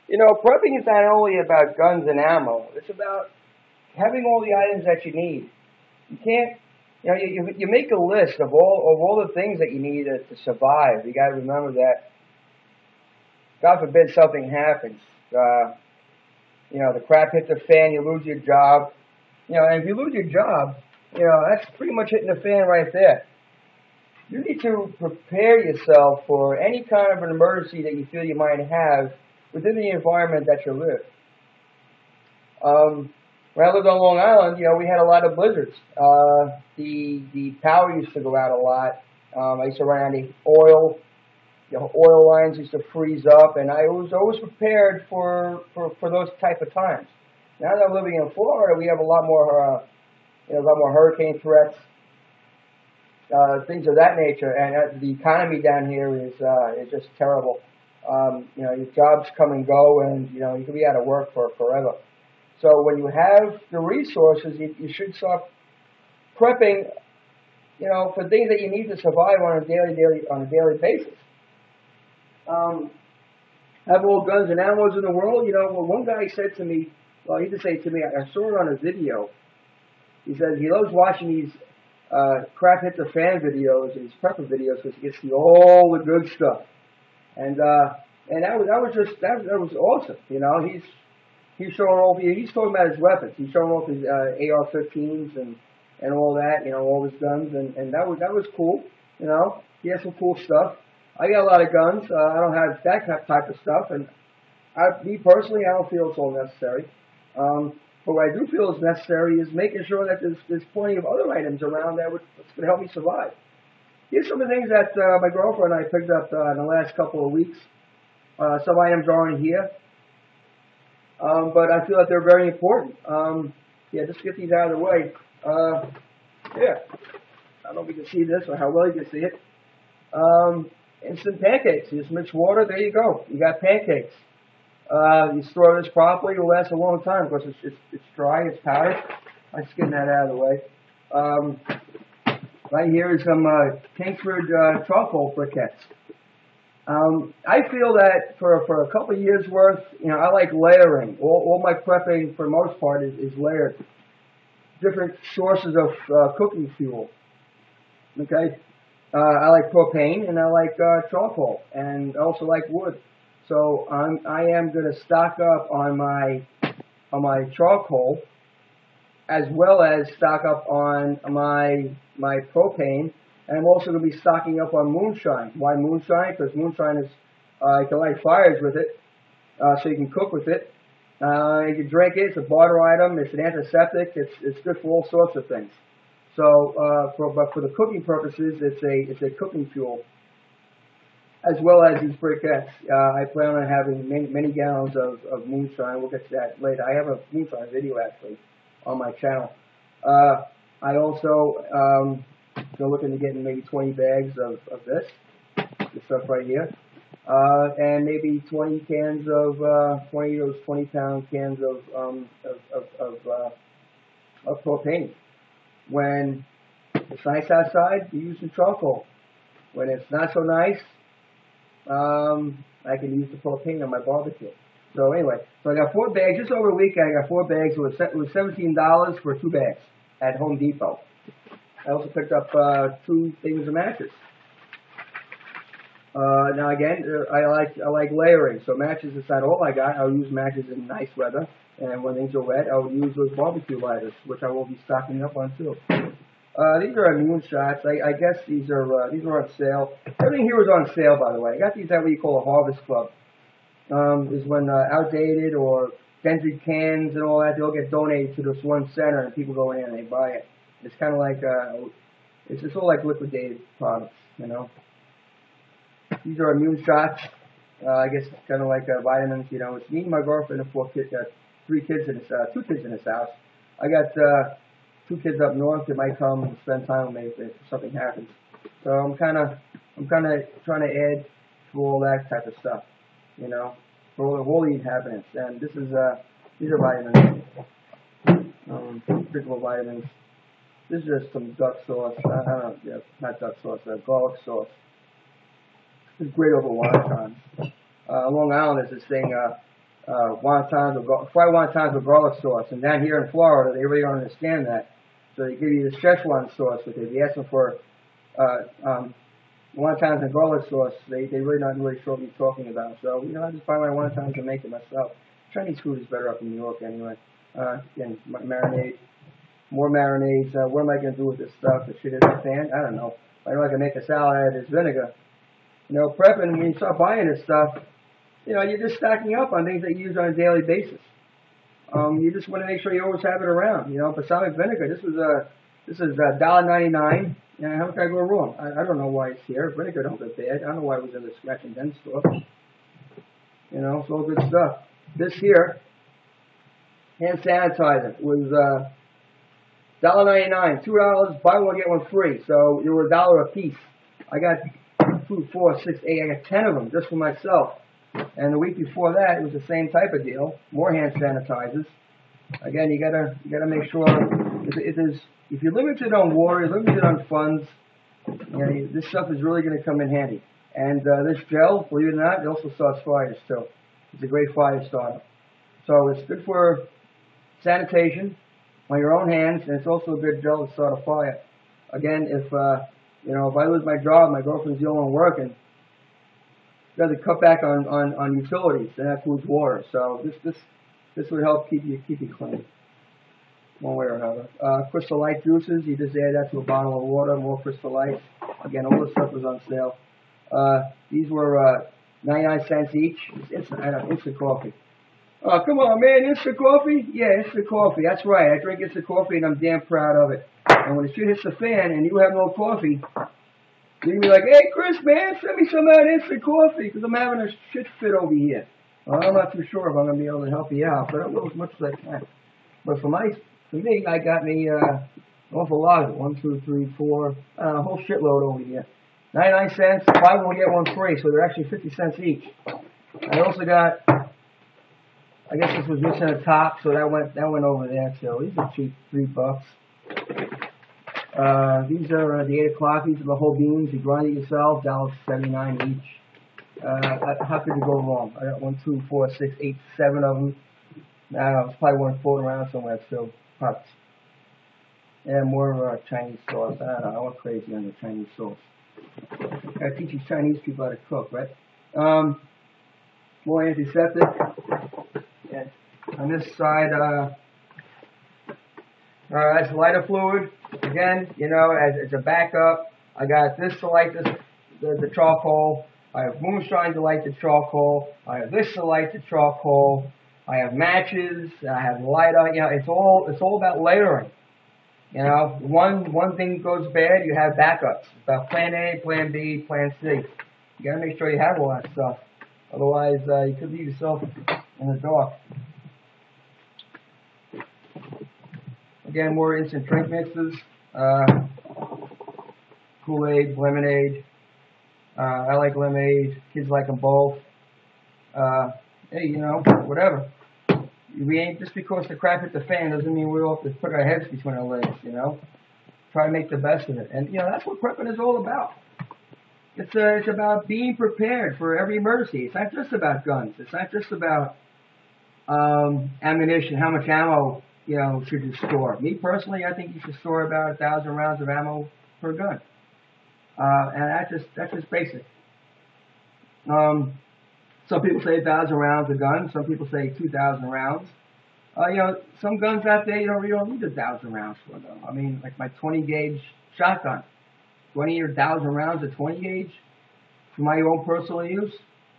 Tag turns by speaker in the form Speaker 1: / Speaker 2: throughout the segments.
Speaker 1: You know, prepping is not only about guns and ammo. It's about having all the items that you need. You can't, you make a list of all the things that you need to survive. You got to remember that, God forbid something happens. The crap hits the fan, you lose your job. And if you lose your job, that's pretty much hitting the fan right there. You need to prepare yourself for any kind of an emergency that you feel you might have within the environment that you live. When I lived on Long Island, we had a lot of blizzards. The power used to go out a lot. I used to run out of oil. The oil lines used to freeze up, and I was always prepared for those type of times. Now that I'm living in Florida, we have a lot more hurricane threats, things of that nature, and the economy down here is just terrible. Your jobs come and go, and you can be out of work for forever. So when you have the resources, you should start prepping, for things that you need to survive on a daily basis. Have all guns and ammos in the world. One guy said to me, well, he didn't say it to me, I saw it on a video. He says he loves watching these crap hit the fan videos, these prepper videos, because he gets to see all the good stuff. And that was awesome. He's showing off. He's talking about his weapons. He's showing off his AR-15s and all that. All his guns, and that was cool. He has some cool stuff. I got a lot of guns. I don't have that type of stuff, and me personally, I don't feel it's all necessary. But what I do feel is necessary is making sure that there's plenty of other items around that's going to help me survive. Here's some of the things that my girlfriend and I picked up in the last couple of weeks. Some items aren't here, but I feel that they're very important. Just get these out of the way. I don't know if you can see this or how well you can see it. Instant pancakes. You just mix water, there you go. You got pancakes. You store this properly, it'll last a long time because it's dry, it's powdered. I'm just getting that out of the way. Right here is some Kingsford charcoal briquettes. I feel that for a couple of years worth, I like layering. All my prepping for the most part is layered. Different sources of cooking fuel. Okay? I like propane and I like charcoal, and I also like wood. So I am going to stock up on my charcoal, as well as stock up on my propane, and I'm also going to be stocking up on moonshine. Why moonshine? Because moonshine is you can light fires with it, so you can cook with it. You can drink it. It's a barter item. It's an antiseptic. It's good for all sorts of things. So, but for the cooking purposes, it's a cooking fuel, as well as these briquettes. I plan on having many gallons of moonshine. We'll get to that later. I have a moonshine video actually on my channel. I also looking to getting maybe 20 bags of this stuff right here, and maybe 20 cans of 20 of those 20-pound cans of propane. When it's nice outside, you use some charcoal. When it's not so nice, I can use the propane on my barbecue. So anyway, so I got 4 bags. Just over a weekend, I got 4 bags. It was $17 for 2 bags at Home Depot. I also picked up 2 things of matches. Now again, I like layering. So matches is not all I got. I'll use matches in nice weather, and when things are wet, I will use those barbecue lighters, which I will be stocking up on too. These are immune shots. I guess these are on sale. Everything here is on sale, by the way. I got these at what you call a Harvest Club. Is when outdated or dented cans and all that, they'll get donated to this one center, and people go in and they buy it. It's kind of like it's all like liquidated products, These are immune shots. I guess it's kind of like vitamins, It's me and my girlfriend and 4 kids. 2 kids in this house. I got 2 kids up north that might come and spend time with me if something happens. So I'm kind of trying to add to all that type of stuff, for all the inhabitants. And these are vitamins, drinkable vitamins. This is just some duck sauce. Not duck sauce, garlic sauce. It's great over water times. Long Island is this thing, fried wontons with garlic sauce. And down here in Florida, they really don't understand that. So they give you the Szechuan sauce with it. If you ask them for wontons and garlic sauce, they really not really sure what you're talking about. So, I just buy my wontons and make it myself. Chinese food is better up in New York anyway. Again, marinade, more marinades. What am I going to do with this stuff? The shit is a pan? I don't know. I know I can make a salad out of this vinegar. Prepping, when you start buying this stuff, you're just stacking up on things that you use on a daily basis. You just want to make sure you always have it around. Balsamic vinegar. This is $1.99. How can I go wrong? I don't know why it's here. Vinegar don't go bad. I don't know why it was in the scratch and dent store. It's all good stuff. This here, hand sanitizer, was $1.99. $2, buy one get one free. So you were $1 a piece. I got 2, 4, 6, 8. I got 10 of them just for myself. And the week before that, it was the same type of deal. More hand sanitizers. Again, you gotta make sure if you're limited on water, you're limited on funds. This stuff is really going to come in handy. And this gel, believe it or not, it also starts fires too. It's a great fire starter. So it's good for sanitation on your own hands, and it's also a good gel to start a fire. Again, if I lose my job, my girlfriend's the only one working, you got to cut back on utilities, and that includes water. So this would help keep you clean, one way or another. Crystal Light juices, you just add that to a bottle of water, more Crystal Lights. Again, all this stuff was on sale. These were 99 cents each. It's instant coffee. Oh, come on, man, instant coffee? Yeah, instant coffee. That's right. I drink instant coffee, and I'm damn proud of it. And when the shit hits the fan and you have no coffee, you can be like, hey, Chris, man, send me some of that instant coffee because I'm having a shit fit over here. Well, I'm not too sure if I'm going to be able to help you out, but I will as much as I can. But for me, I got me an awful lot of it. 1, 2, 3, 4, a whole shitload over here. 99 cents, buy one, get one free, so they're actually 50 cents each. I also got, I guess this was missing a top, so that went over there, so these are cheap, $3. These are the 8 o'clock, these are the whole beans, you grind it yourself, $1.79 each. How could you go wrong? I got 1, 2, 4, 6, 8, 7 of them. I don't know, it's probably one floating around somewhere, so pots. And more Chinese sauce. I don't know, I went crazy on the Chinese sauce. Gotta teach these Chinese people how to cook, right? More antiseptic. And on this side, that's lighter fluid. Again, as a backup, I got this to light the charcoal. I have moonshine to light the charcoal. I have this to light the charcoal. I have matches. I have lighter. It's all about layering. One thing goes bad, you have backups. It's about plan A, plan B, plan C. You gotta make sure you have all that stuff. Otherwise, you could leave yourself in the dark. Again, more instant drink mixes. Kool-Aid, lemonade. I like lemonade. Kids like them both. Hey, whatever. We ain't, just because the crap hit the fan doesn't mean we all have to put our heads between our legs, Try to make the best of it. And, that's what prepping is all about. It's about being prepared for every emergency. It's not just about guns. It's not just about ammunition, how much ammo, should you store. Me personally, I think you should store about 1,000 rounds of ammo per gun. And that's just basic. Some people say 1,000 rounds a gun. Some people say 2,000 rounds. Some guns out there, you don't need 1,000 rounds for them. I mean, like my 20 gauge shotgun. 20 or 1,000 rounds of 20 gauge for my own personal use?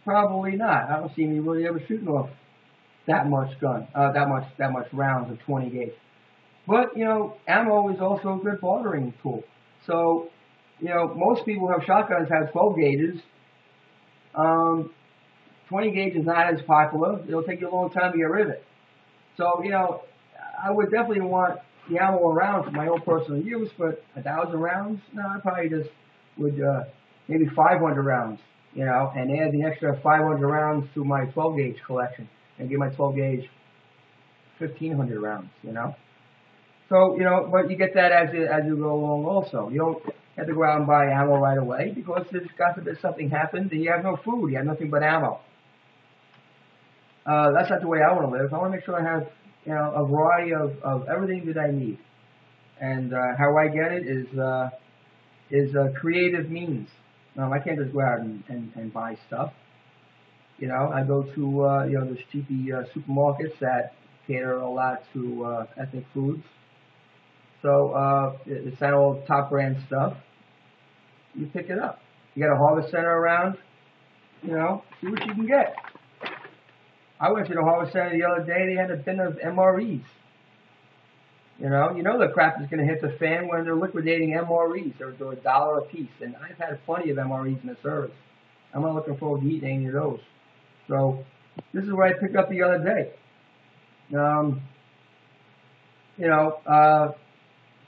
Speaker 1: Probably not. I don't see me really ever shooting off that much rounds of 20 gauge. But, ammo is also a good bartering tool. So, most people who have shotguns have 12 gauges. 20 gauge is not as popular. It'll take you a long time to get rid of it. So, I would definitely want the ammo around for my own personal use, but 1,000 rounds? No, I probably just would, maybe 500 rounds, and add the extra 500 rounds to my 12 gauge collection and give my 12 gauge 1,500 rounds, So, but you get that as you go along also. You don't have to go out and buy ammo right away because if God forbid something happens and you have no food, you have nothing but ammo. That's not the way I want to live. I want to make sure I have, a variety of everything that I need. And how I get it is creative means. I can't just go out and buy stuff. I go to those cheapy supermarkets that cater a lot to ethnic foods. So it's not all top brand stuff. You pick it up. You got a harvest center around. See what you can get. I went to the harvest center the other day. They had a bin of MREs. You know the crap is going to hit the fan when they're liquidating MREs. They're $1 a piece, and I've had plenty of MREs in the service. I'm not looking forward to eating any of those. So this is what I picked up the other day.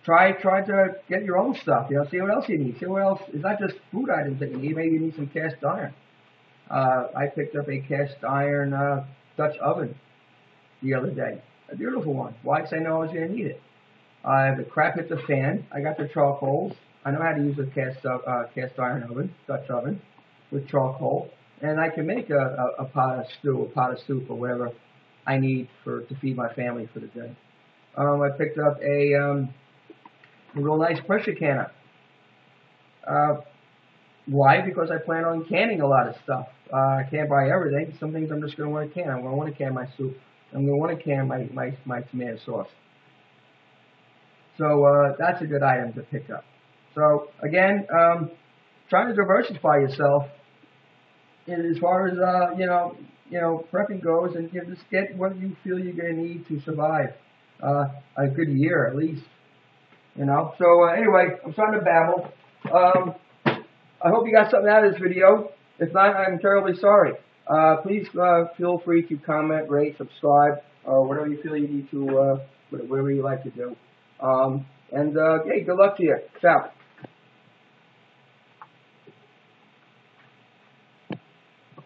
Speaker 1: Try to get your own stuff. See what else you need. See what else. It's not just food items that you need. Maybe you need some cast iron. I picked up a cast iron Dutch oven the other day. A beautiful one. Why? Because I know I was going to need it. The crap hit the fan. I got the charcoals. I know how to use a cast iron oven, Dutch oven, with charcoal, and I can make a pot of stew, a pot of soup, or whatever I need to feed my family for the day. I picked up a real nice pressure canner. Why? Because I plan on canning a lot of stuff. I can't buy everything. Some things I'm just going to want to can. I'm going to want to can my soup. I'm going to want to can my tomato sauce. So that's a good item to pick up. So again, trying to diversify yourself as far as prepping goes, and just get what you feel you're going to need to survive a good year at least. So anyway, I'm starting to babble. I hope you got something out of this video. If not, I'm terribly sorry. Please feel free to comment, rate, subscribe, or whatever you feel you need to, whatever you like to do. Hey, good luck to you. Ciao.